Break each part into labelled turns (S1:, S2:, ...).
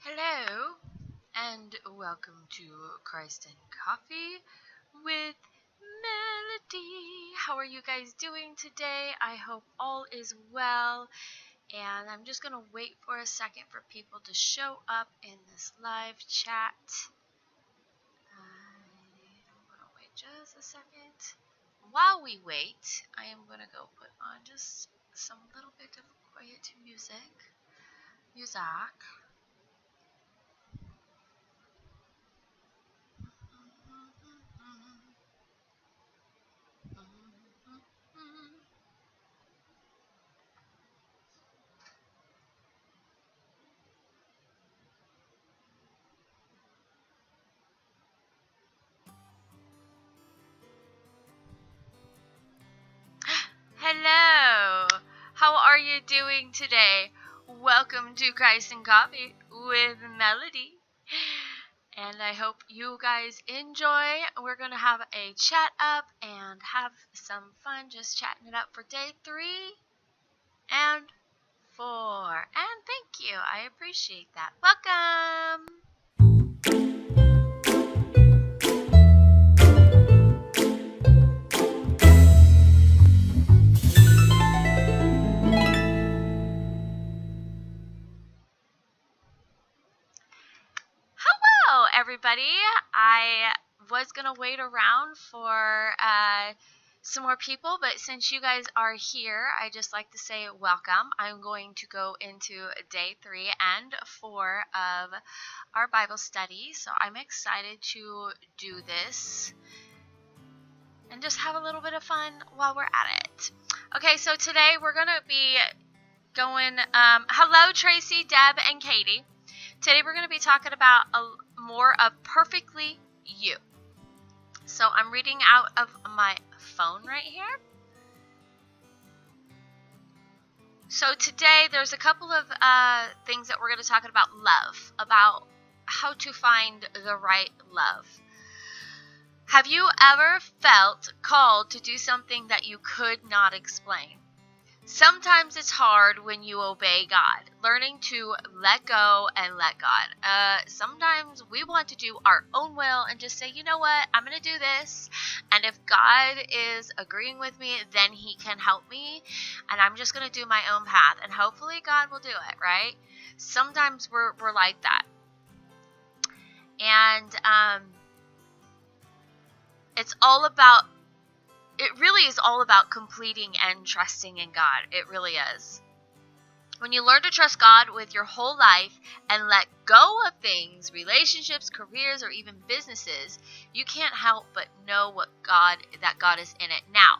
S1: Hello, and welcome to Christ and Coffee with Melody. How are you guys doing today? I hope all is well. And I'm just going to wait for a second for people to show up in this live chat. I'm going to wait just a second. While we wait, I am going to go put on just some little bit of quiet music. Hello! How are you doing today? Welcome to Christ and Coffee with Melody. And I hope you guys enjoy. We're going to have a chat up and have some fun just chatting it up for day 3 and 4. And thank you. I appreciate that. Welcome! Hello, everybody. I was going to wait around for some more people, but since you guys are here, I just like to say welcome. I'm going to go into day 3 and 4 of our Bible study, so I'm excited to do this and just have a little bit of fun while we're at it. Okay, so today we're going to be going, hello Tracy, Deb, and Katie. Today we're going to be talking about more of Perfectly You. So I'm reading out of my phone right here. So today there's a couple of things that we're going to talk about love, about how to find the right love. Have you ever felt called to do something that you could not explain? Sometimes it's hard when you obey God, learning to let go and let God. Sometimes we want to do our own will and just say, you know what, I'm going to do this. And if God is agreeing with me, then he can help me. And I'm just going to do my own path. And hopefully God will do it, right? Sometimes we're like that. And it really is all about completing and trusting in God. It really is. When you learn to trust God with your whole life and let go of things, relationships, careers, or even businesses, you can't help but know that God is in it. Now,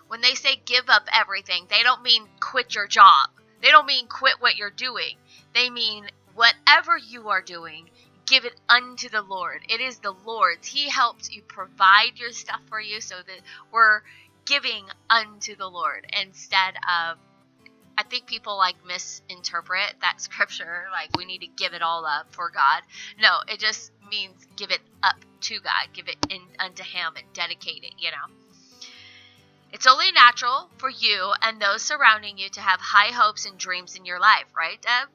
S1: when they say give up everything, they don't mean quit your job. They don't mean quit what you're doing. They mean whatever you are doing, give it unto the Lord. It is the Lord's. He helps you provide your stuff for you, so that we're giving unto the Lord instead of, I think people misinterpret that scripture, like we need to give it all up for God. No, it just means give it up to God, give it unto him and dedicate it, It's only natural for you and those surrounding you to have high hopes and dreams in your life, right, Deb?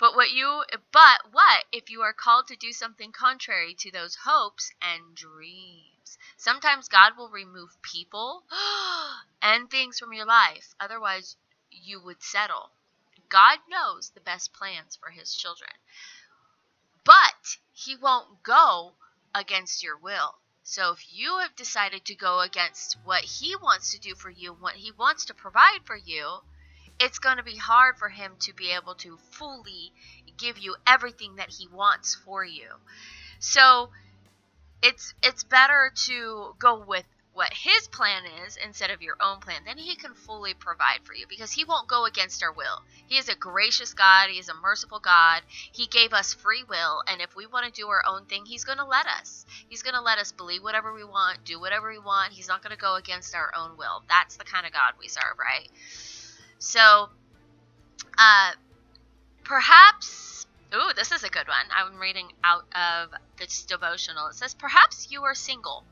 S1: But what if you are called to do something contrary to those hopes and dreams? Sometimes God will remove people and things from your life. Otherwise, you would settle. God knows the best plans for his children. But he won't go against your will. So if you have decided to go against what he wants to do for you, what he wants to provide for you, it's going to be hard for him to be able to fully give you everything that he wants for you. So it's better to go with what his plan is instead of your own plan. Then he can fully provide for you because he won't go against our will. He is a gracious God. He is a merciful God. He gave us free will, and if we want to do our own thing, he's going to let us. He's going to let us believe whatever we want, do whatever we want. He's not going to go against our own will. That's the kind of God we serve, right? So, perhaps, this is a good one. I'm reading out of this devotional. It says, perhaps you are single.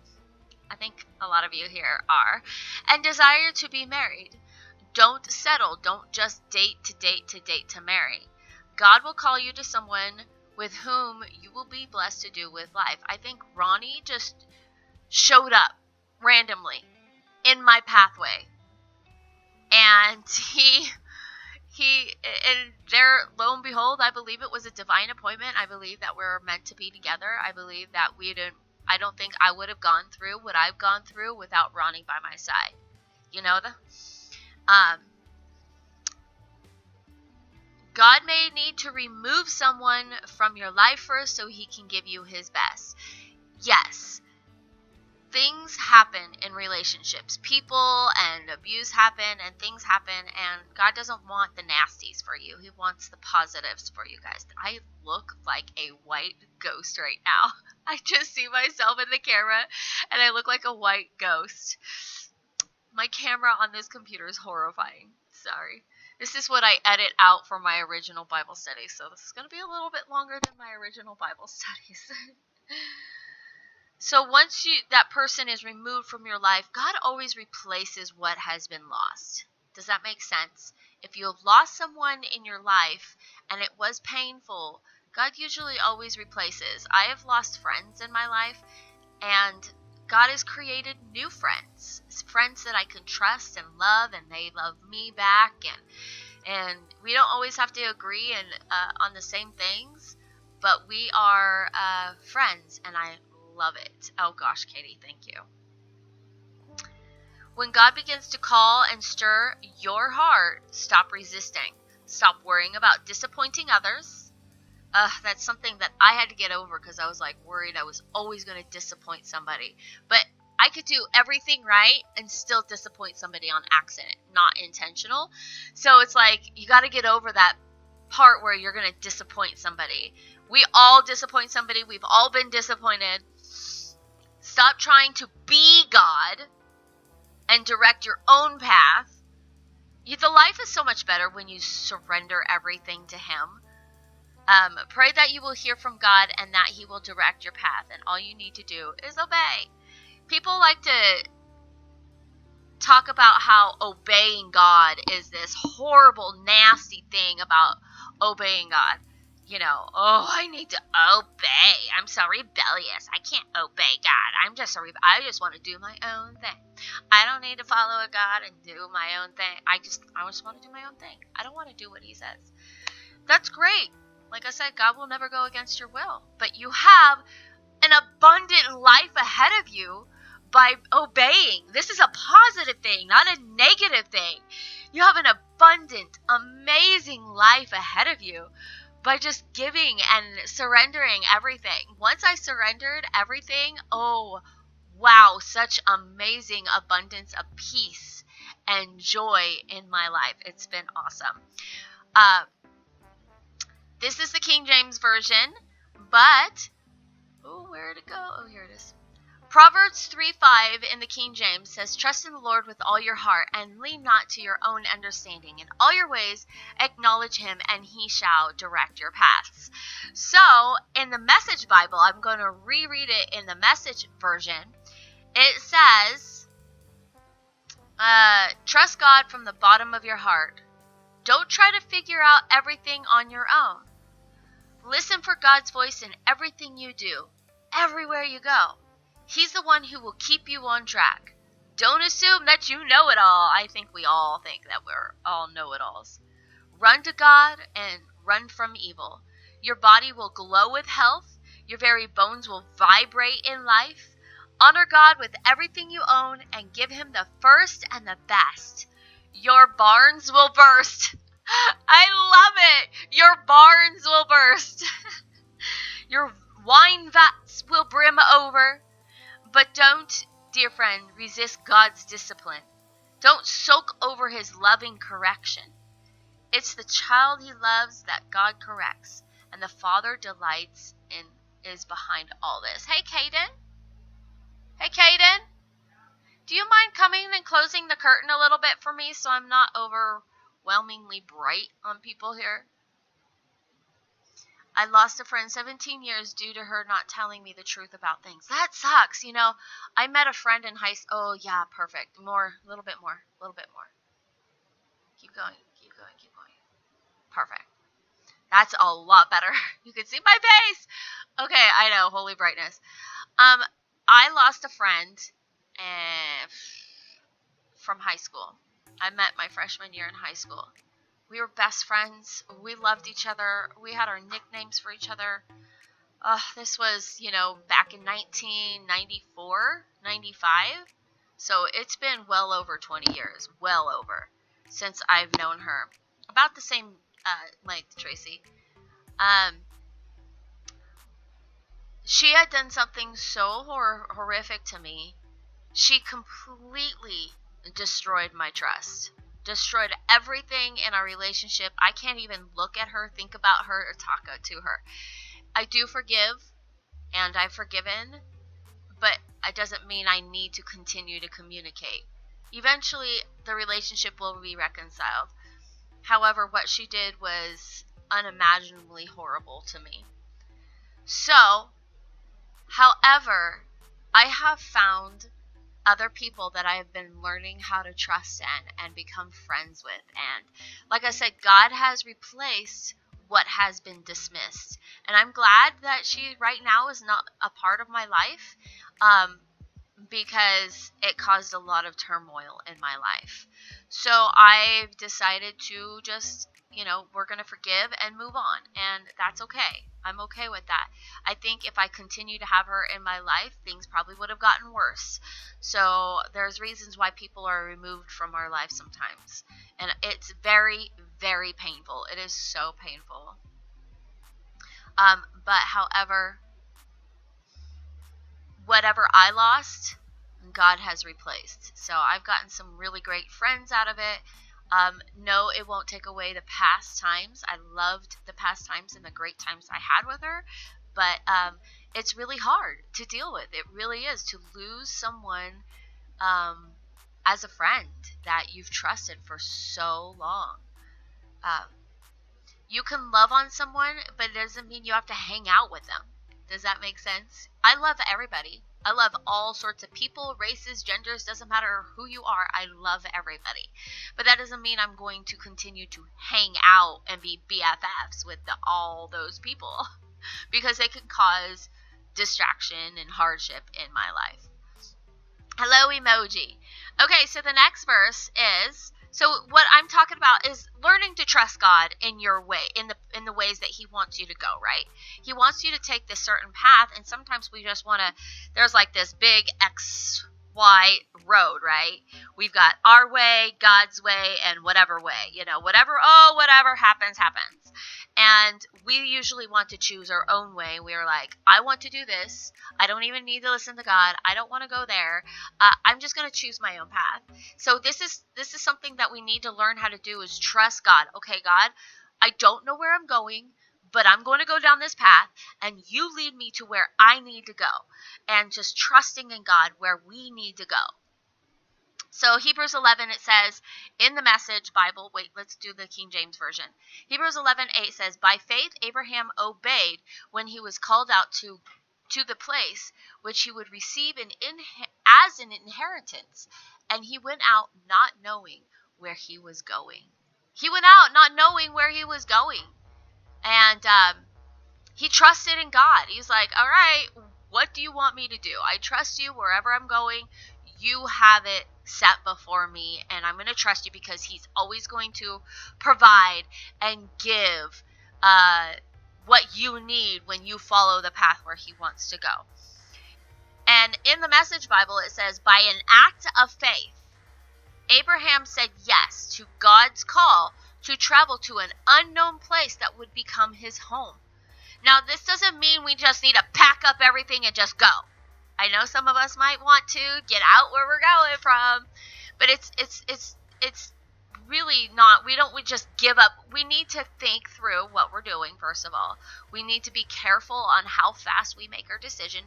S1: I think a lot of you here are, and desire to be married. Don't settle. Don't just date to marry. God will call you to someone with whom you will be blessed to do with life. I think Ronnie just showed up randomly in my pathway, and and there, lo and behold, I believe it was a divine appointment. I believe that we're meant to be together. I believe that I don't think I would have gone through what I've gone through without Ronnie by my side. God may need to remove someone from your life first so he can give you his best. Yes, things happen in relationships. People and abuse happen and things happen, and God doesn't want the nasties for you. He wants the positives for you guys. I look like a white ghost right now. I just see myself in the camera and I look like a white ghost. My camera on this computer is horrifying. Sorry. This is what I edit out for my original Bible studies, so this is going to be a little bit longer than my original Bible studies. So once that person is removed from your life, God always replaces what has been lost. Does that make sense? If you have lost someone in your life and it was painful, God usually always replaces. I have lost friends in my life, and God has created new friends that I can trust and love, and they love me back, and we don't always have to agree on the same things, but we are friends, and I love it. Oh gosh, Katie, thank you. When God begins to call and stir your heart, stop resisting. Stop worrying about disappointing others. That's something that I had to get over, because I was worried I was always going to disappoint somebody. But I could do everything right and still disappoint somebody on accident, not intentional. So it's you got to get over that part where you're going to disappoint somebody. We all disappoint somebody. We've all been disappointed. Stop trying to be God and direct your own path. The life is so much better when you surrender everything to him. Pray that you will hear from God and that he will direct your path, and all you need to do is obey. People like to talk about how obeying God is this horrible, nasty thing about obeying God. I need to obey. I'm so rebellious. I can't obey God. I just want to do my own thing. I don't need to follow a God and do my own thing. I just want to do my own thing. I don't want to do what he says. That's great. Like I said, God will never go against your will. But you have an abundant life ahead of you by obeying. This is a positive thing, not a negative thing. You have an abundant, amazing life ahead of you by just giving and surrendering everything. Once I surrendered everything, oh, wow, such amazing abundance of peace and joy in my life. It's been awesome. This is the King James Version, but, where'd it go? Oh, here it is. Proverbs 3:5 in the King James says, "Trust in the Lord with all your heart, and lean not to your own understanding. In all your ways acknowledge him, and he shall direct your paths." So, in the Message Bible, I'm going to reread it in the Message version. It says, trust God from the bottom of your heart. Don't try to figure out everything on your own. Listen for God's voice in everything you do, everywhere you go. He's the one who will keep you on track. Don't assume that you know it all. I think we all think that we're all know-it-alls. Run to God and run from evil. Your body will glow with health. Your very bones will vibrate in life. Honor God with everything you own and give him the first and the best. Your barns will burst. I love it. Your barns will burst. Your wine vats will brim over. But don't, dear friend, resist God's discipline. Don't soak over his loving correction. It's the child he loves that God corrects, and the Father delights in is behind all this. Hey, Caden. Hey, Caden. Do you mind coming and closing the curtain a little bit for me so I'm not overwhelmingly bright on people here? I lost a friend 17 years due to her not telling me the truth about things. That sucks. I met a friend in high school. Oh, yeah, perfect. More, a little bit more. Keep going. Perfect. That's a lot better. You can see my face. Okay, I know, holy brightness. I lost a friend from high school. I met my freshman year in high school. We were best friends. We loved each other. We had our nicknames for each other. This was, back in 1994, 95. So it's been well over 20 years, well over, since I've known her. About the same length, Tracy. She had done something so horrific to me. She completely destroyed my trust. Destroyed everything in our relationship. I can't even look at her, think about her, or talk to her. I do forgive, and I've forgiven, but it doesn't mean I need to continue to communicate. Eventually, the relationship will be reconciled. However, what she did was unimaginably horrible to me. So, however, I have found other people that I have been learning how to trust and become friends with. And like I said, God has replaced what has been dismissed. And I'm glad that she right now is not a part of my life, because it caused a lot of turmoil in my life. So I've decided to just, we're going to forgive and move on. And that's okay. I'm okay with that. I think if I continue to have her in my life, things probably would have gotten worse. So there's reasons why people are removed from our life sometimes. And it's very, very painful. It is so painful. But however, whatever I lost, God has replaced. So I've gotten some really great friends out of it. No, it won't take away the past times. I loved the past times and the great times I had with her. But it's really hard to deal with. It really is, to lose someone as a friend that you've trusted for so long. You can love on someone, but it doesn't mean you have to hang out with them. Does that make sense? I love everybody. I love all sorts of people, races, genders, doesn't matter who you are. I love everybody. But that doesn't mean I'm going to continue to hang out and be BFFs with all those people, because they can cause distraction and hardship in my life. Hello, emoji. Okay, so the next verse is, so what I'm talking about is learning to trust God in your way, in the ways that He wants you to go, right? He wants you to take this certain path, and sometimes we just want to, there's like this big XY road, right? We've got our way, God's way, and whatever way, whatever happens. And we usually want to choose our own way. We're like, I want to do this. I don't even need to listen to God. I don't want to go there. I'm just going to choose my own path. So this is something that we need to learn how to do, is trust God. Okay, God, I don't know where I'm going, but I'm going to go down this path, and you lead me to where I need to go. And just trusting in God where we need to go. So Hebrews 11, it says, in the Message Bible, let's do the King James Version. Hebrews 11:8 says, by faith Abraham obeyed when he was called out to the place which he would receive as an inheritance. And he went out not knowing where he was going. He went out not knowing where he was going. And he trusted in God. He was like, all right, what do you want me to do? I trust you wherever I'm going. You have it set before me, and I'm going to trust you, because He's always going to provide and give what you need when you follow the path where He wants to go. And in the Message Bible, it says, by an act of faith, Abraham said yes to God's call to travel to an unknown place that would become his home. Now, this doesn't mean we just need to pack up everything and just go. I know some of us might want to get out where we're going from, but it's really not. We just give up. We need to think through what we're doing, first of all. We need to be careful on how fast we make our decision.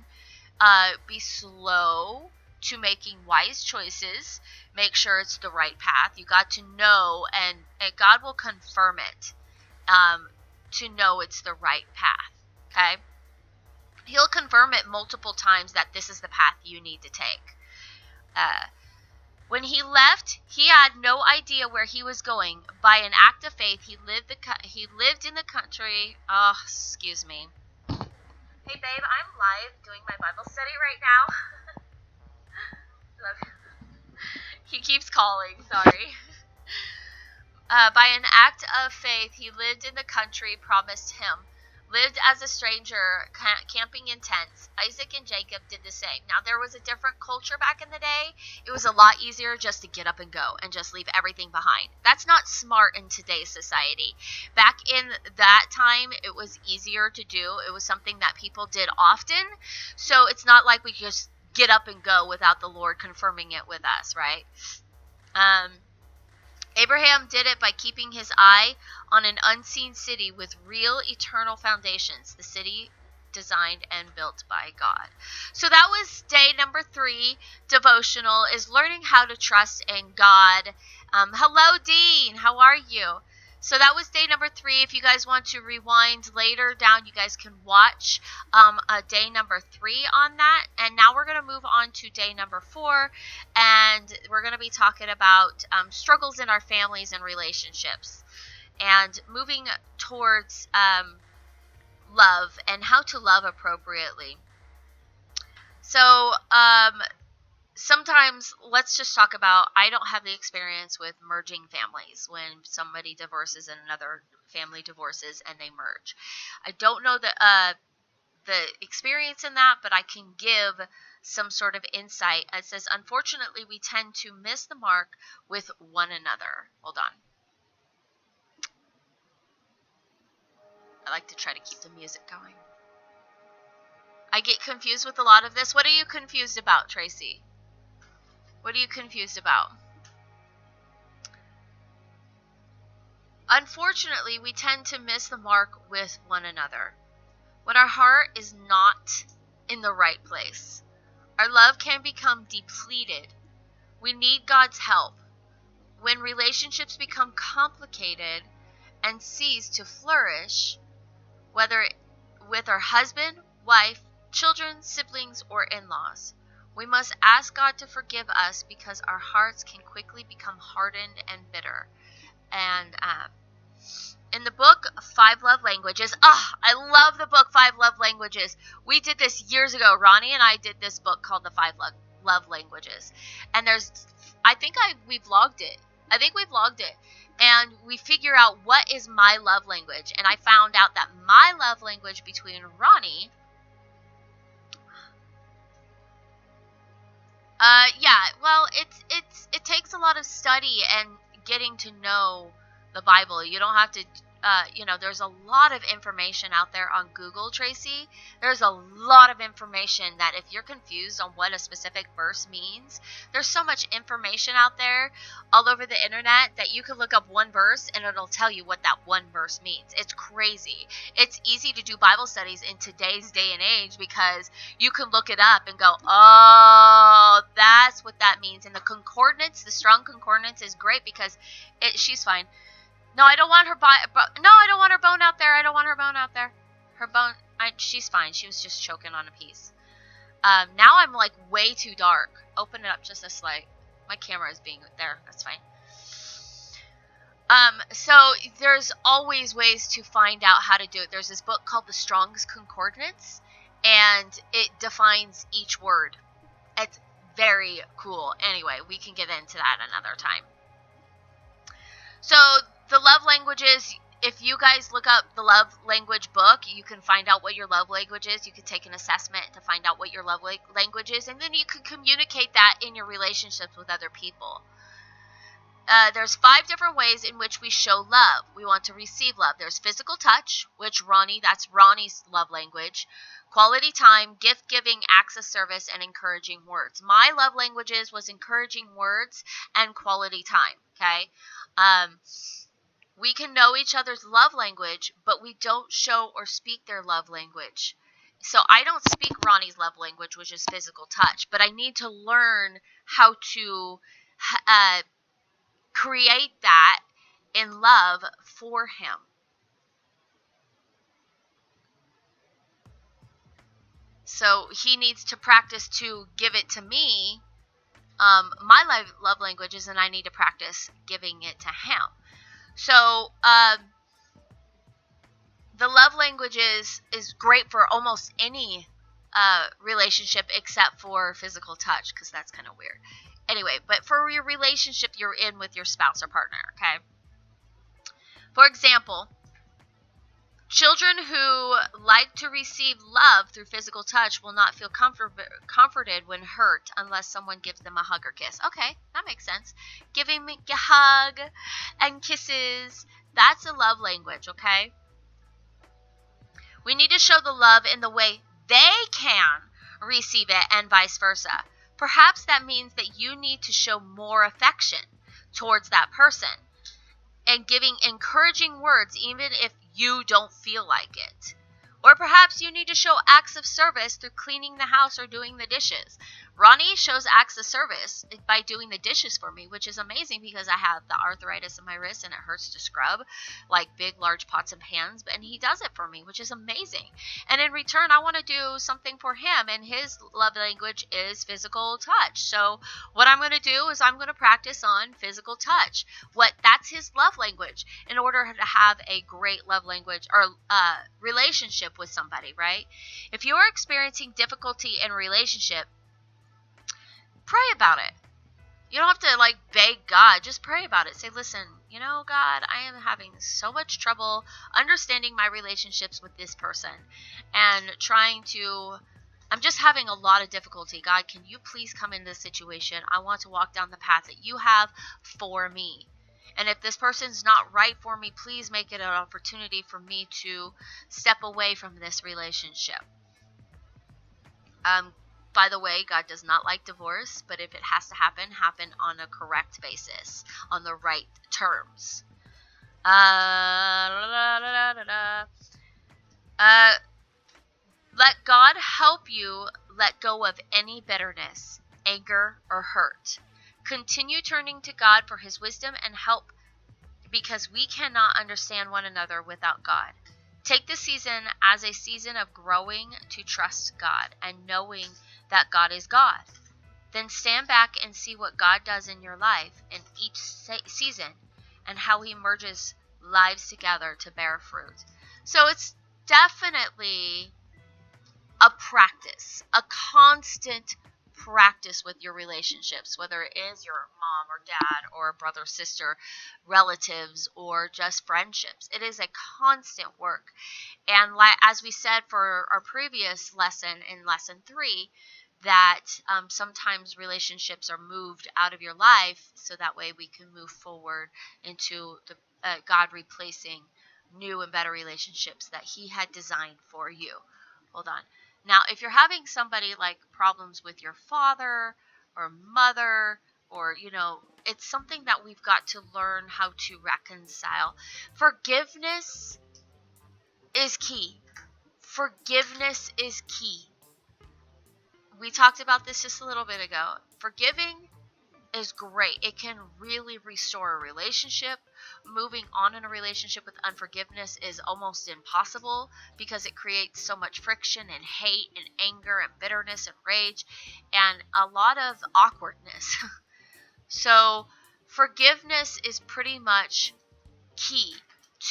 S1: Be slow to making wise choices. Make sure it's the right path. You got to know, and God will confirm it, to know it's the right path. Okay? He'll confirm it multiple times that this is the path you need to take. When he left, he had no idea where he was going. By an act of faith, he lived in the country. Oh, excuse me. Hey, babe, I'm live doing my Bible study right now. Love you. He keeps calling. Sorry. By an act of faith, he lived in the country promised him. Lived as a stranger, camping in tents. Isaac and Jacob did the same. Now, there was a different culture back in the day. It was a lot easier just to get up and go and just leave everything behind. That's not smart in today's society. Back in that time, it was easier to do. It was something that people did often. So it's not like we just get up and go without the Lord confirming it with us, right? Abraham did it by keeping his eye on an unseen city with real eternal foundations, the city designed and built by God. So that was day number 3, devotional, is learning how to trust in God. Hello, Dean. How are you? So that was day number 3. If you guys want to rewind later down, you guys can watch day number 3 on that. And now we're going to move on to day number 4. And we're going to be talking about struggles in our families and relationships. And moving towards love and how to love appropriately. So sometimes, let's just talk about, I don't have the experience with merging families when somebody divorces and another family divorces and they merge. I don't know the experience in that, but I can give some sort of insight. It says, unfortunately, we tend to miss the mark with one another. Hold on. I like to try to keep the music going. I get confused with a lot of this. What are you confused about, Tracy? What are you confused about? Unfortunately, we tend to miss the mark with one another. When our heart is not in the right place, our love can become depleted. We need God's help. When relationships become complicated and cease to flourish, whether with our husband, wife, children, siblings, or in-laws, we must ask God to forgive us because our hearts can quickly become hardened and bitter. And in the book 5 Love Languages, I love the book 5 Love Languages. We did this years ago. Ronnie and I did this book called the 5 Love Languages. And we vlogged it. I think we vlogged it. And we figure out what is my love language. And I found out that my love language between Ronnie... it takes a lot of study and getting to know the Bible. You don't have to, there's a lot of information out there on Google, Tracy. There's a lot of information that if you're confused on what a specific verse means, there's so much information out there all over the internet that you can look up one verse and it'll tell you what that one verse means. It's crazy. It's easy to do Bible studies in today's day and age because you can look it up and go, oh, that's what that means. And the concordance, the strong concordance is great because she's fine. No, I don't want her I don't want her bone out there. I don't want her bone out there. Her bone, she's fine. She was just choking on a piece. Now I'm like way too dark. Open it up just a slight. My camera is being there. That's fine. So there's always ways to find out how to do it. There's this book called The Strong's Concordance, and it defines each word. It's very cool. Anyway, we can get into that another time. So the love languages, if you guys look up the love language book, you can find out what your love language is. You can take an assessment to find out what your love language is, and then you can communicate that in your relationships with other people. There's 5 different ways in which we show love. We want to receive love. There's physical touch, which that's Ronnie's love language. Quality time, gift giving, acts of service, and encouraging words. My love languages was encouraging words and quality time, okay? We can know each other's love language, but we don't show or speak their love language. So I don't speak Ronnie's love language, which is physical touch, but I need to learn how to create that in love for him. So he needs to practice to give it to me my love language is, and I need to practice giving it to him. So the love language is great for almost any relationship except for physical touch, because that's kind of weird. Anyway, but for your relationship you're in with your spouse or partner, okay? For example, children who like to receive love through physical touch will not feel comforted when hurt unless someone gives them a hug or kiss. Okay, that makes sense. Giving me a hug and kisses, that's a love language, okay? We need to show the love in the way they can receive it and vice versa. Perhaps that means that you need to show more affection towards that person and giving encouraging words even if you don't feel like it. Or perhaps you need to show acts of service through cleaning the house or doing the dishes. Ronnie shows acts of service by doing the dishes for me, which is amazing because I have the arthritis in my wrist and it hurts to scrub like big, large pots and pans. And he does it for me, which is amazing. And in return, I want to do something for him, and his love language is physical touch. So what I'm going to do is I'm going to practice on physical touch. That's his love language in order to have a great love language or relationship with somebody, right? If you're experiencing difficulty in a relationship, pray about it. You don't have to beg God. Just pray about it. Say, listen, God, I am having so much trouble understanding my relationships with this person and I'm just having a lot of difficulty. God, can you please come into this situation? I want to walk down the path that you have for me. And if this person's not right for me, please make it an opportunity for me to step away from this relationship. By the way, God does not like divorce, but if it has to happen on a correct basis, on the right terms. Let God help you let go of any bitterness, anger, or hurt. Continue turning to God for his wisdom and help because we cannot understand one another without God. Take this season as a season of growing to trust God and knowing that God is God. Then stand back and see what God does in your life in each season and how he merges lives together to bear fruit. So it's definitely a practice, a constant practice with your relationships, whether it is your mom or dad or brother, sister, relatives, or just friendships. It is a constant work. And as we said for our previous lesson in lesson 3, that sometimes relationships are moved out of your life so that way we can move forward into the God replacing new and better relationships that he had designed for you. Hold on. Now, if you're having somebody problems with your father or mother or, it's something that we've got to learn how to reconcile. Forgiveness is key. Forgiveness is key. We talked about this just a little bit ago. Forgiving is great. It can really restore a relationship. Moving on in a relationship with unforgiveness is almost impossible because it creates so much friction and hate and anger and bitterness and rage and a lot of awkwardness. So forgiveness is pretty much key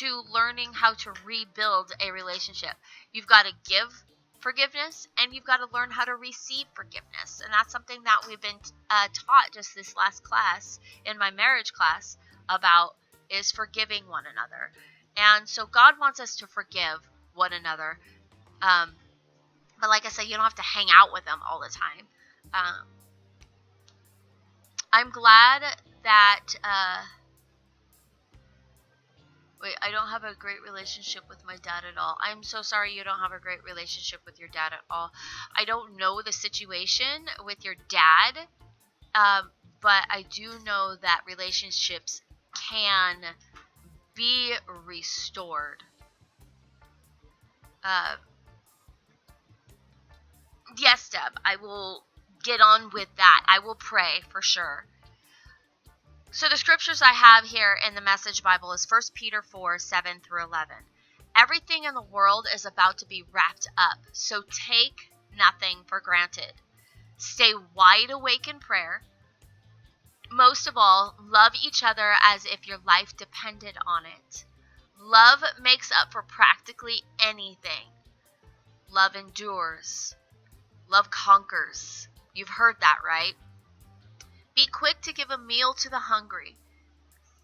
S1: to learning how to rebuild a relationship. You've got to give forgiveness and you've got to learn how to receive forgiveness, and that's something that we've been taught just this last class in my marriage class about is forgiving one another. And so God wants us to forgive one another, but like I said, you don't have to hang out with them all the time. I'm glad that I don't have a great relationship with my dad at all. I'm so sorry you don't have a great relationship with your dad at all. I don't know the situation with your dad, but I do know that relationships can be restored. Yes, Deb, I will get on with that. I will pray for sure. So the scriptures I have here in the Message Bible is 1 Peter 4, 7 through 11. Everything in the world is about to be wrapped up, so take nothing for granted. Stay wide awake in prayer. most of all, love each other as if your life depended on it. Love makes up for practically anything. Love endures. Love conquers. You've heard that, right? Be quick to give a meal to the hungry,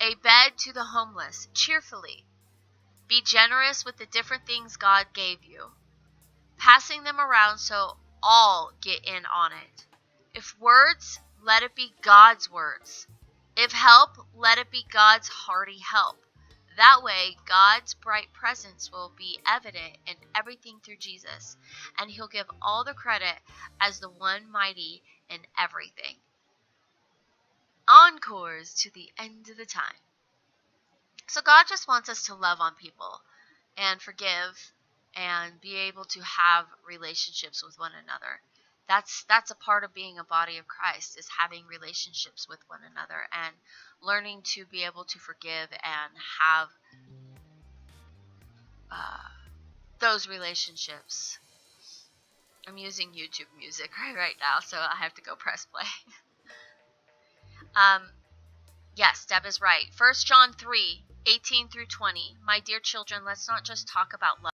S1: a bed to the homeless, cheerfully. Be generous with the different things God gave you, passing them around so all get in on it. If words, let it be God's words. If help, let it be God's hearty help. That way, God's bright presence will be evident in everything through Jesus, and He'll give all the credit as the one mighty in everything. Encores to the end of the time. So God just wants us to love on people and forgive and be able to have relationships with one another. That's a part of being a body of Christ, is having relationships with one another and learning to be able to forgive and have those relationships. I'm using YouTube music right now, so I have to go press play. Yes, Deb is right. 1 John 3:18 through 20. My dear children, let's not just talk about love.